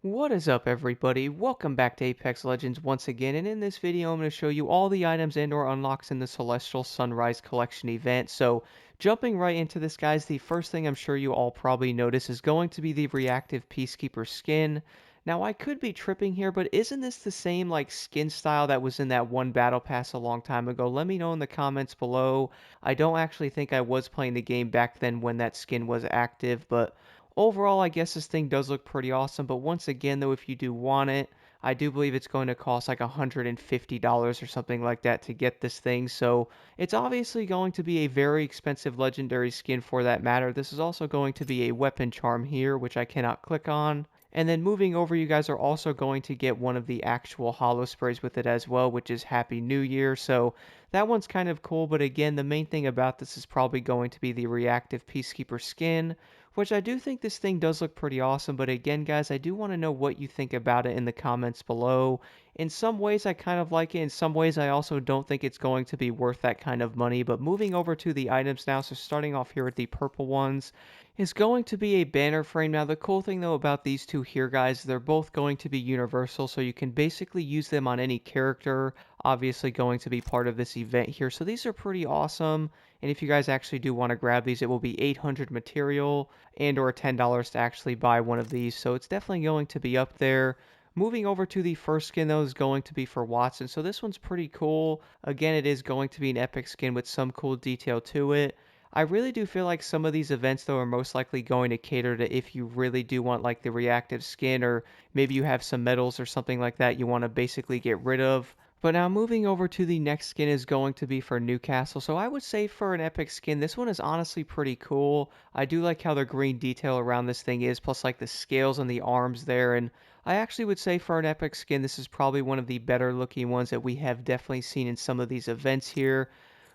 What is up, everybody? Welcome back to Apex Legends once again, and in this video I'm going to show you all the items and or unlocks in the Celestial Sunrise Collection event. So jumping right into this, guys, the first thing I'm sure you all probably notice is going to be the reactive Peacekeeper skin. Now I could be tripping here, but isn't this the same like skin style that was in that one battle pass a long time ago? Let me know in the comments below. I don't actually think I was playing the game back then when that skin was active, but overall, I guess this thing does look pretty awesome, but once again, though, if you do want it, I do believe it's going to cost like $150 or something like that to get this thing, so it's obviously going to be a very expensive legendary skin for that matter. This is also going to be a weapon charm here, which I cannot click on. And then moving over, you guys are also going to get one of the actual holo sprays with it as well, which is Happy New Year, so that one's kind of cool, but again, the main thing about this is probably going to be the reactive Peacekeeper skin, which I do think this thing does look pretty awesome, but again, guys, I do want to know what you think about it in the comments below. In some ways, I kind of like it. In some ways, I also don't think it's going to be worth that kind of money. But moving over to the items now, so starting off here with the purple ones, is going to be a banner frame. Now, the cool thing, though, about these two here, guys, they're both going to be universal, so you can basically use them on any character, obviously going to be part of this event here. So these are pretty awesome. And if you guys actually do want to grab these, it will be 800 material and or $10 to actually buy one of these. So it's definitely going to be up there. Moving over to the first skin, though, is going to be for Watson. So this one's pretty cool. Again, it is going to be an epic skin with some cool detail to it. I really do feel like some of these events, though, are most likely going to cater to if you really do want like the reactive skin, or maybe you have some medals or something like that you want to basically get rid of. But now moving over to the next skin is going to be for Newcastle. So I would say for an epic skin, this one is honestly pretty cool. I do like how the green detail around this thing is, plus like the scales and the arms there. And I actually would say for an epic skin, this is probably one of the better looking ones that we have definitely seen in some of these events here.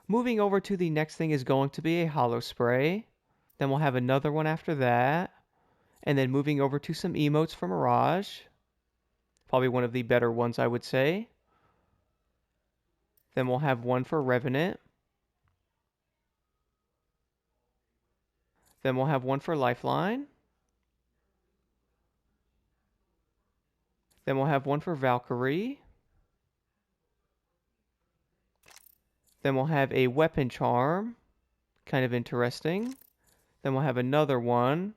Moving over to the next thing is going to be a holo spray. Then we'll have another one after that. And then moving over to some emotes for Mirage. Probably one of the better ones, I would say. Then we'll have one for Revenant. Then we'll have one for Lifeline. Then we'll have one for Valkyrie. Then we'll have a Weapon Charm. Kind of interesting. Then we'll have another one.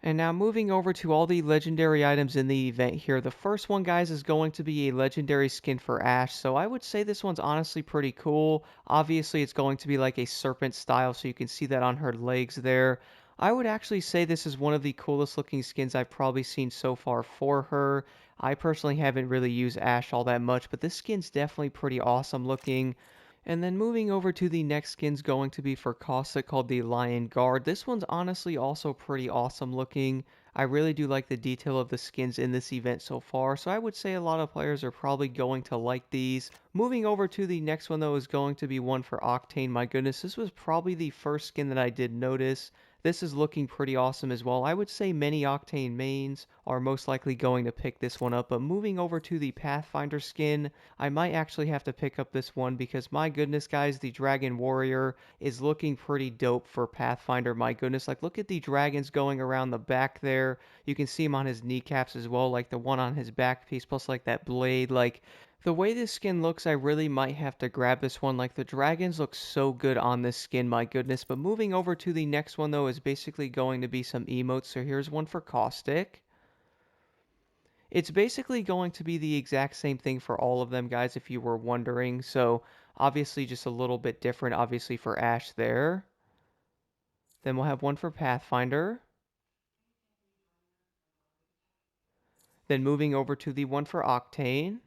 And now moving over to all the legendary items in the event here. The first one, guys, is going to be a legendary skin for Ashe. So I would say this one's honestly pretty cool. Obviously, it's going to be like a serpent style, so you can see that on her legs there. I would actually say this is one of the coolest looking skins I've probably seen so far for her. I personally haven't really used Ashe all that much, but this skin's definitely pretty awesome looking. And then moving over to the next skin's going to be for Caustic, called the Lion Guard. This one's honestly also pretty awesome looking. I really do like the detail of the skins in this event so far, so I would say a lot of players are probably going to like these. Moving over to the next one, though, is going to be one for Octane. My goodness, this was probably the first skin that I did notice. This is looking pretty awesome as well. I would say many Octane mains are most likely going to pick this one up, but moving over to the Pathfinder skin, I might actually have to pick up this one because my goodness, guys, the Dragon Warrior is looking pretty dope for Pathfinder. My goodness, like look at the dragons going around the back there. You can see him on his kneecaps as well, like the one on his back piece, plus like that blade. Like the way this skin looks, I really might have to grab this one. Like the dragons look so good on this skin, my goodness. But moving over to the next one, though, is basically going to be some emotes. So here's one for Caustic. It's basically going to be the exact same thing for all of them, guys, if you were wondering. So obviously just a little bit different, obviously, for Ashe there. Then we'll have one for Pathfinder. Then moving over to the one for Octane.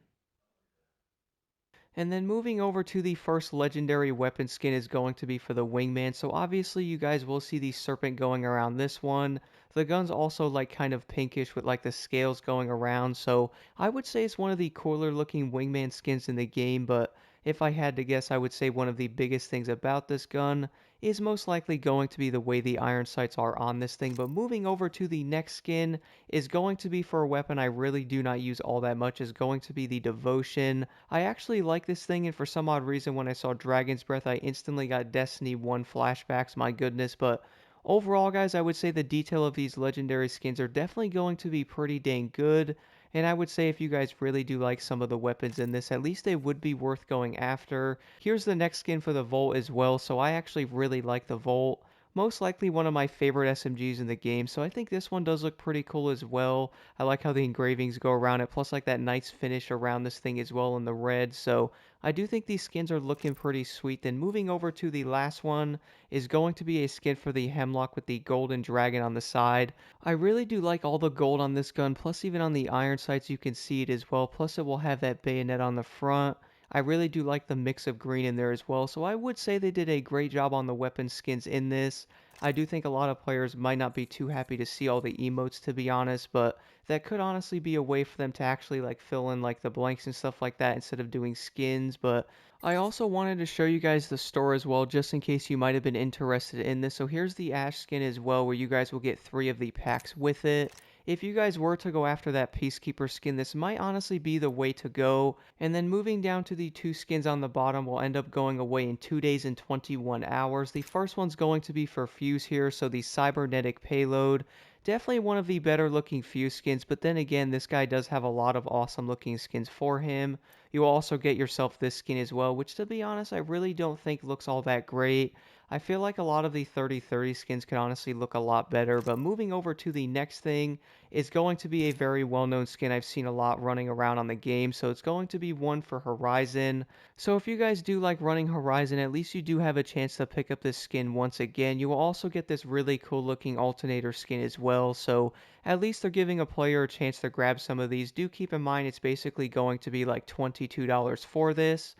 And then moving over to the first legendary weapon skin is going to be for the Wingman. So obviously you guys will see the serpent going around this one. The gun's also like kind of pinkish with like the scales going around. So I would say it's one of the cooler looking Wingman skins in the game. But if I had to guess, I would say one of the biggest things about this gun is most likely going to be the way the iron sights are on this thing. But moving over to the next skin is going to be for a weapon I really do not use all that much, is going to be the Devotion. I actually like this thing, and for some odd reason when I saw Dragon's Breath I instantly got Destiny 1 flashbacks, my goodness. But Overall, guys, I would say the detail of these legendary skins are definitely going to be pretty dang good. And I would say if you guys really do like some of the weapons in this, at least they would be worth going after. Here's the next skin for the Volt as well, so I actually really like the Volt. Most likely one of my favorite SMGs in the game, so I think this one does look pretty cool as well. I like how the engravings go around it, plus like that nice finish around this thing as well in the red, so I do think these skins are looking pretty sweet. Then moving over to the last one is going to be a skin for the Hemlock with the golden dragon on the side. I really do like all the gold on this gun, plus even on the iron sights you can see it as well, plus it will have that bayonet on the front. I really do like the mix of green in there as well, so I would say they did a great job on the weapon skins in this. I do think a lot of players might not be too happy to see all the emotes, to be honest, but that could honestly be a way for them to actually like fill in like the blanks and stuff like that instead of doing skins. But I also wanted to show you guys the store as well, just in case you might have been interested in this. So here's the Ash skin as well, where you guys will get 3 of the packs with it. If you guys were to go after that Peacekeeper skin, this might honestly be the way to go. And then moving down to the 2 skins on the bottom will end up going away in 2 days and 21 hours. The first one's going to be for Fuse here, so the Cybernetic Payload. Definitely one of the better looking Fuse skins, but then again, this guy does have a lot of awesome looking skins for him. You will also get yourself this skin as well, which to be honest, I really don't think looks all that great. I feel like a lot of the 30/30 skins could honestly look a lot better, but moving over to the next thing is going to be a very well-known skin I've seen a lot running around on the game, so it's going to be one for Horizon. So if you guys do like running Horizon, at least you do have a chance to pick up this skin once again. You will also get this really cool looking alternator skin as well, so at least they're giving a player a chance to grab some of these. Do keep in mind it's basically going to be like $22 for this,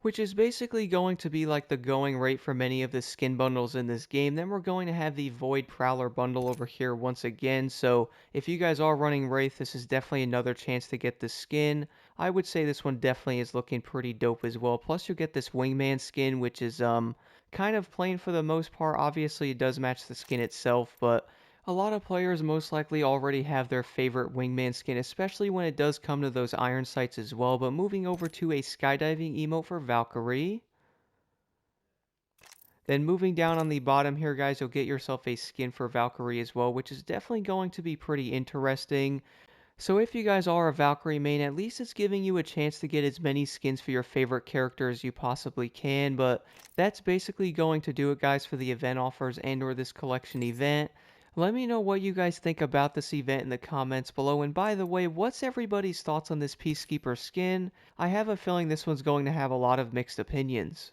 which is basically going to be like the going rate for many of the skin bundles in this game. Then we're going to have the Void Prowler bundle over here once again, so if you guys are running Wraith, this is definitely another chance to get the skin. I would say this one definitely is looking pretty dope as well. Plus you'll get this Wingman skin, which is kind of plain for the most part. Obviously it does match the skin itself, but a lot of players most likely already have their favorite Wingman skin, especially when it does come to those iron sights as well. But moving over to a skydiving emote for Valkyrie. Then moving down on the bottom here, guys, you'll get yourself a skin for Valkyrie as well, which is definitely going to be pretty interesting. So if you guys are a Valkyrie main, at least it's giving you a chance to get as many skins for your favorite character as you possibly can. But that's basically going to do it, guys, for the event offers and or this collection event. Let me know what you guys think about this event in the comments below. And by the way, what's everybody's thoughts on this Peacekeeper skin? I have a feeling this one's going to have a lot of mixed opinions.